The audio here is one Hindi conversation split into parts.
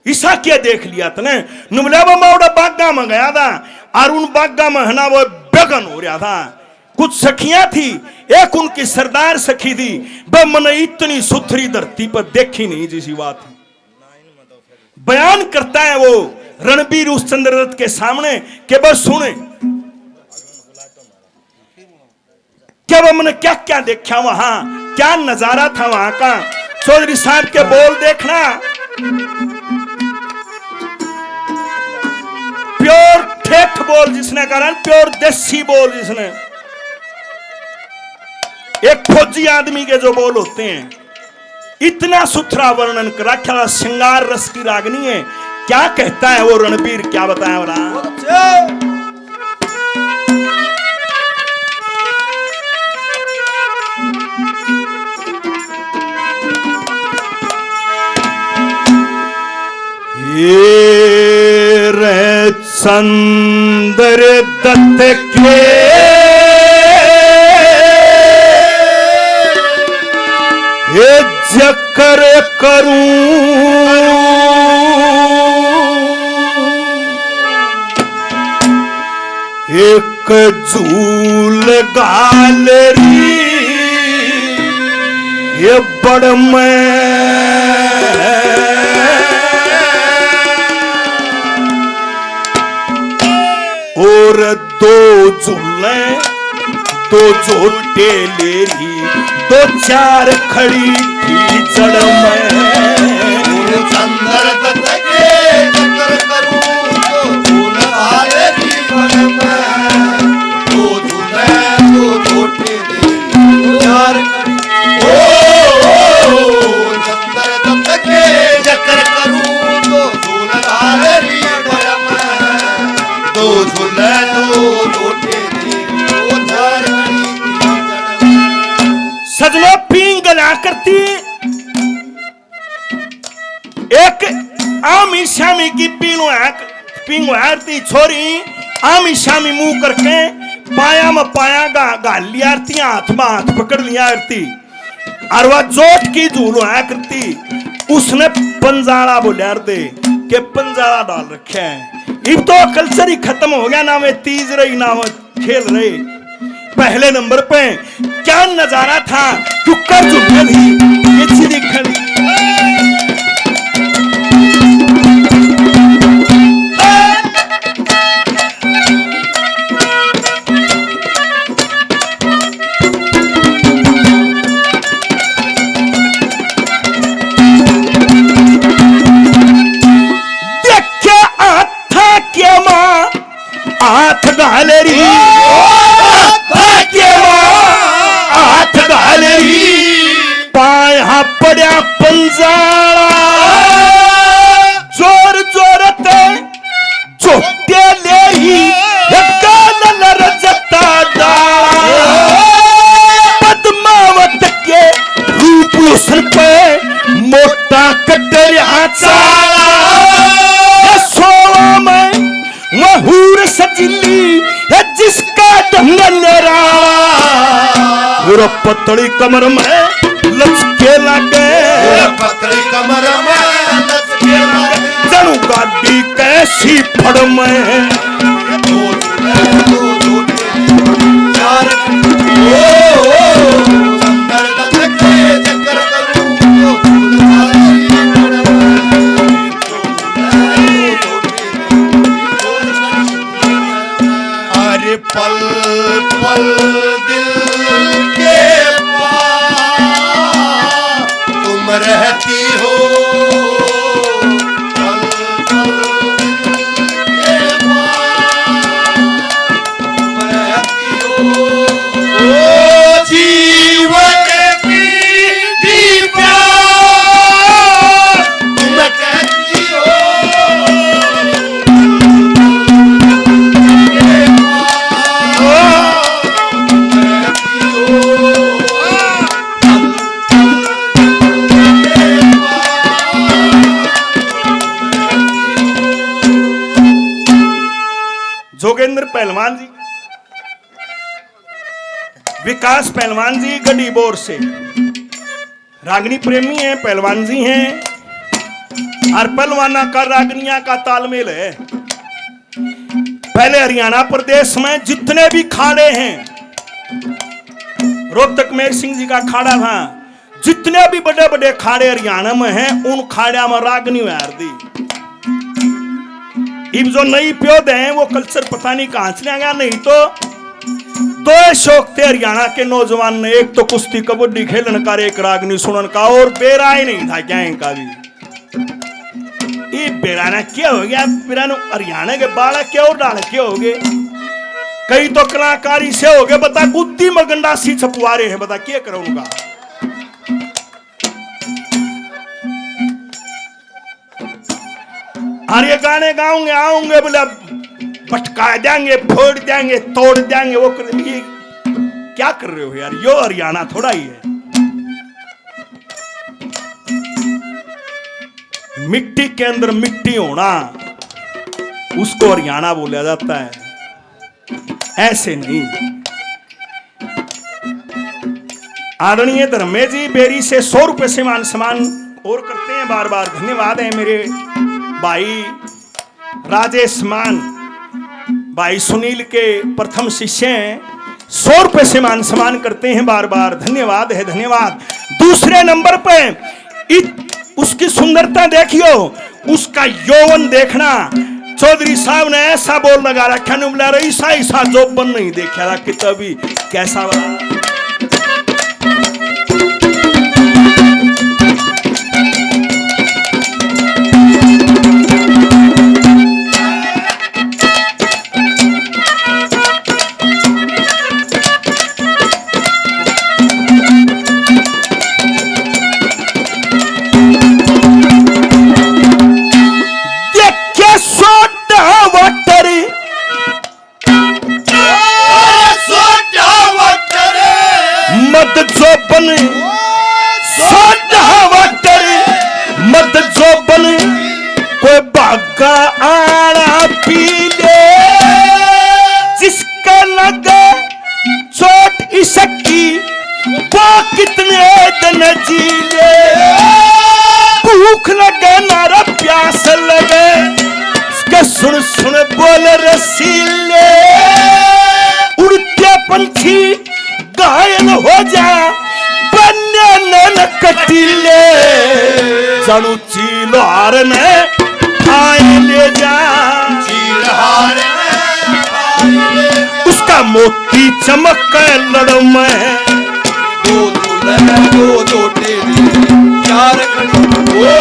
ईसा क्या देख लिया तने नुमले मावड़ा बागा में गया था और उन बागा में है ना वो बेगन हो रहा था। कुछ सखियां थी, एक उनकी सरदार सखी थी, वह मैंने इतनी सुथरी धरती पर देखी नहीं जैसी बात थी। बयान करता है वो रणबीर उस चंद्ररथ के सामने कि बस सुने क्या वो मैंने क्या क्या देखा वहां, क्या नजारा था वहां का। चौधरी साहब के बोल देखना, प्योर ठेठ बोल जिसने कहा, प्योर देसी बोल जिसने, एक फौजी आदमी के जो बोल होते हैं। इतना सुथरा वर्णन करा, क्या श्रृंगार रस की रागनी है। क्या कहता है वो रणबीर, क्या बताया हो रहा। ये रे चंद्र दत्त के ये जकर करूं एक झूल गालरी ये बड़ मैं और दो झूले दो झोटे लेरी दो चार खड़ी थी जड़ में। चंद्र दत्त के चक्कर करूं तो झूल गालेरी बड़ मैं, दो झूले दो झोटे लेरी चार खड़ी। चंद्र दत्त के चक्कर करूं तो झूल गालेरी बड़ मैं, दो झूले दो झोटे लेरी चार खड़ी। सजनो पींग गला करती एक आमी शामी की पींगो आरती छोरी आमी शामी मुंह करके पाया में पाया गाल लिया आरती, हाथ में हाथ पकड़ लिया आरती और वह जोट की झूलो करती। उसने पंजाला बोलिया दे के पंजाला डाल रखे है। अब तो कल्चर ही खत्म हो गया, ना वे तीज रही ना वो खेल रहे। पहले नंबर पे क्या नजारा था, टुक्कर झुकल ही ये चीज खड़ी। हाथ गालेरी हाथ गालेरी पाया पड़ा पंजाला जोर जोरत चोटे ले ही गाल रजता डाला। पद्मावत के रूप उसन पे मोटा कटरिया चाला। सोवा में महूर सजिली है जिसका ढंगनेरा और पतली कमर में लचके लागे, पतली कमर में लचके लागे, जणू गाड़ी कैसी फड़ में। दो झूले चार चंद्र दत्त के चक्कर करूं तो झूल गालेरी अरे पल पल दिल के पास तुम रहती हो, पल पल दिल के पास तुम रहती हो। ओ जीवन की प्यार तुम कहती हो, जोगेंद्र पहलवान जी, विकास पहलवान जी गढ़ीबोर से रागनी प्रेमी हैं, पहलवान जी हैं। और पहलवाना का रागनिया का तालमेल है। पहले हरियाणा प्रदेश में जितने भी खाड़े हैं, रोहतक मेर सिंह जी का खाड़ा था, जितने भी बड़े बड़े खाड़े हरियाणा में हैं, उन खाड़िया में रागनी हार दी। इब जो नई प्योद हैं वो कल्चर पता नहीं कहां चले गया। नहीं तो दो शौक थे हरियाणा के नौजवान ने, एक तो कुश्ती कबड्डी खेलन का, एक रागनी सुनन का, और बेरा ही नहीं था क्या इनका भी। ये बेराना क्या हो गया, बेराना हरियाणा के बालक क्या और डाल क्या हो गए, कई तो कलाकारी से हो गए। बता गुद्दी में गंडासी छपुआरे हैं, बता क्या करो उनका। और ये गाने गाऊंगे आऊंगे बोले पटका देंगे, फोड़ देंगे, तोड़ देंगे, वो कर ये क्या कर रहे हो यार, यो हरियाणा थोड़ा ही है। मिट्टी के अंदर मिट्टी होना उसको हरियाणा बोला जाता है, ऐसे नहीं। आदरणीय धर्मे जी बेरी से 100 रुपए से मान सम्मान और करते हैं, बार बार धन्यवाद है। मेरे भाई राजेश मान भाई सुनील के प्रथम शिष्य हैं, 100 रुपए से मान सम्मान करते हैं, बार बार धन्यवाद है, धन्यवाद। दूसरे नंबर पे उसकी सुंदरता देखियो, उसका यौवन देखना। चौधरी साहब ने ऐसा बोल लगा रखा, बोला ऐसा जोबन नहीं देखा कि तभी कैसा बना। कोई भागा आड़ा पी ले, जिसका लगे चोट इसकी वो कितने दिन जी ले। भूख लगे नारा प्यास लगे, इसके सुन सुन बोल रसीले। उड़ते पंछी घायल हो जा, बन्ने न कटीले, जानू चीलहार ने आए ले जा, चीलहार ने आए ले जा। उसका मोती चमक लड़ में, दो दूल्हे दो तेरे चार खड़ी ओ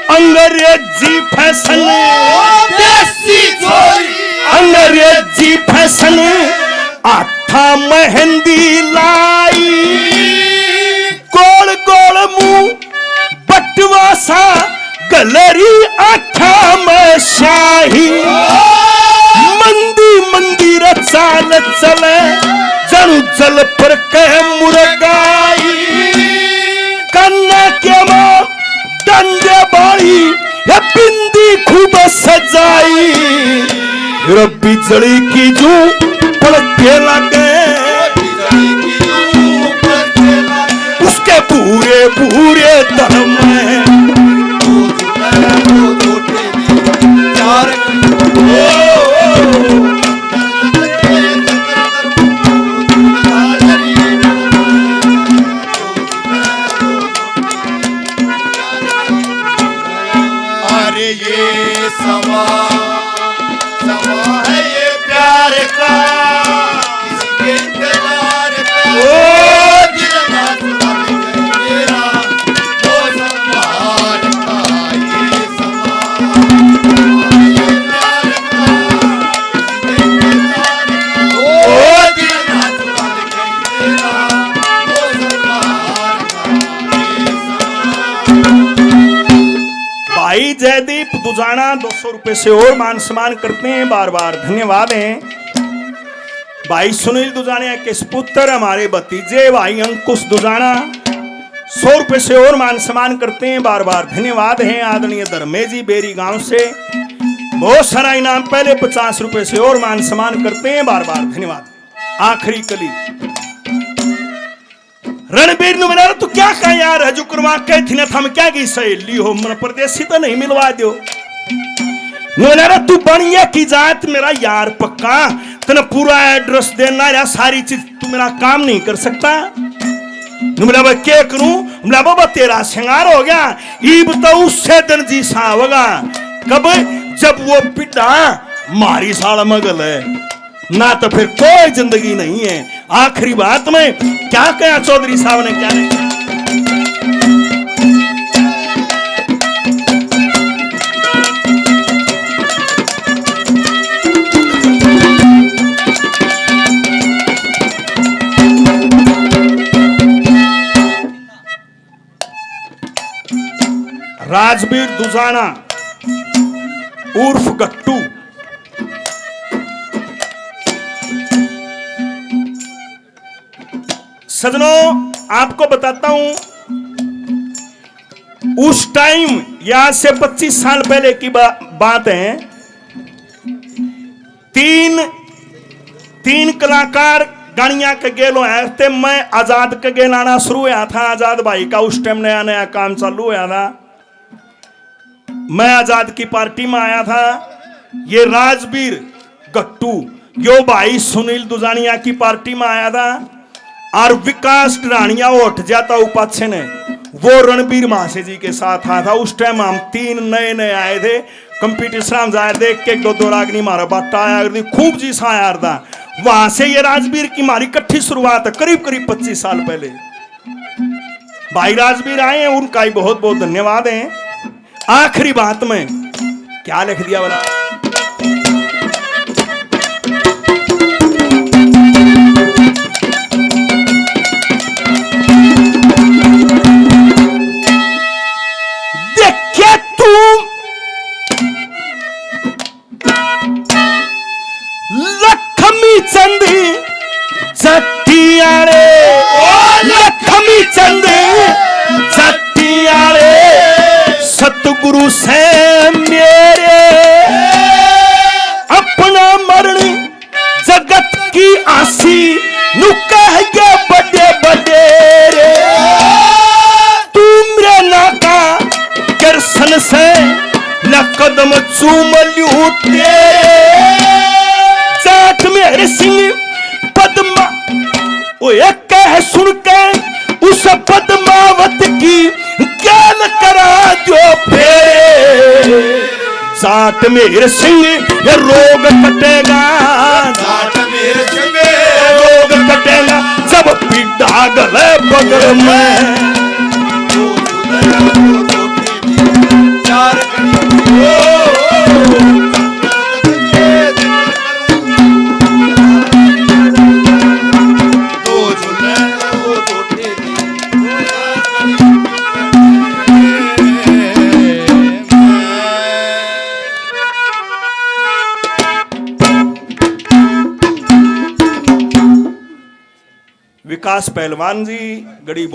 अंग्रेजी फैशन, देसी छोरी अंग्रेजी फैशन, आथा मेहंदी लाई, गोल गोल मुंह बटवा सा, गलरी आठा में शाही, मंदी मंदिर चाल चले, जन जल पर कह मुर्गाई, कन्ना के मां डंडे बाई, ये बिंदी खूब सजाई, रब्बी जड़ी की जू पड़के लगे, उसके पूरे पूरे दम में चार समा समा है ये प्यार का किसी के इंतजार का ओ दिल ना चुरा ले मेरा वो सम्मान का ये समा ये प्यार का किसी के इंतजार का ओ दिल ना चुरा ले मेरा वो सम्मान का ये समा। भाई जयदीप दुजाना 200 रुपए से और मान सम्मान करते हैं, बार बार धन्यवाद है। भाई सुनील दुजाना के पुत्र हमारे भतीजे भाई अंकुश दुजाना 100 रुपए से और मान सम्मान करते हैं, बार बार धन्यवाद है। आदरणीय धर्मेश जी बेरी गांव से बहुत सारा इनाम पहले 50 रुपए से और मान सम्मान करते हैं, बार बार धन्यवाद। आखिरी कली रणबीर ने मेरा तू क्या कहा यार हजू करवा के थी ना थम क्या की सहेली हो मन परदेसी तो नहीं मिलवा दो मेरा तू बनिया की जात मेरा यार पक्का तेना पूरा एड्रेस देना या सारी चीज तू मेरा काम नहीं कर सकता भाई क्या करूं बाबा तेरा श्रृंगार हो गया ईब तो उससे दिन जी सा होगा कब जब वो पिता मारी साल मगल है ना तो फिर कोई जिंदगी नहीं है। आखिरी बात में क्या कहा चौधरी साहब ने क्या नहीं राजवीर दुजाना उर्फ गट्टू सजनों आपको बताता हूं उस टाइम यहां से 25 साल पहले की बात है। तीन कलाकार गानिया के गेलो है मैं आजाद के गेल आना शुरू हुआ था। आजाद भाई का उस टाइम नया नया काम चालू हुआ था। मैं आजाद की पार्टी में आया था। ये राजवीर गट्टू यो भाई सुनील दुजानिया की पार्टी में आया था और विकास रानिया उठ जाता उपाध्याय ने वो रणबीर महाशय जी के साथ आया था। उस टाइम हम 3 नए नए आए थे कंपटीशन हम जाए देख के 2 रागनी मारा बाटा आया खूब जी सा यार था। वहां से ये राजवीर की हमारी इकट्ठी शुरुआत है करीब 25 साल पहले। भाई राजवीर आए हैं उनका ही बहुत बहुत धन्यवाद है। आखिरी बात में क्या लिख दिया बोला देखे तुम लक्ष्मी चंदी जट्टियाले लक्ष्मी चंदी जट्टियाले सतगुरु से मेरे अपना मरण जगत की आसी नु कह गए बड़े बड़े रे तुमरे नाका दर्शन से न कदम चूम लूं तेरे जाट मेरे सिंह पद्मा ओ एक कह सुन के उस पद्मावत की ज्ञान करा दो फेरे जाट मेरे सिंह ये रोग कटेगा जाट मेरे सिंह रोग कटेगा जब पीड़ा गले बगल में चार विकास पहलवान जी गड़ी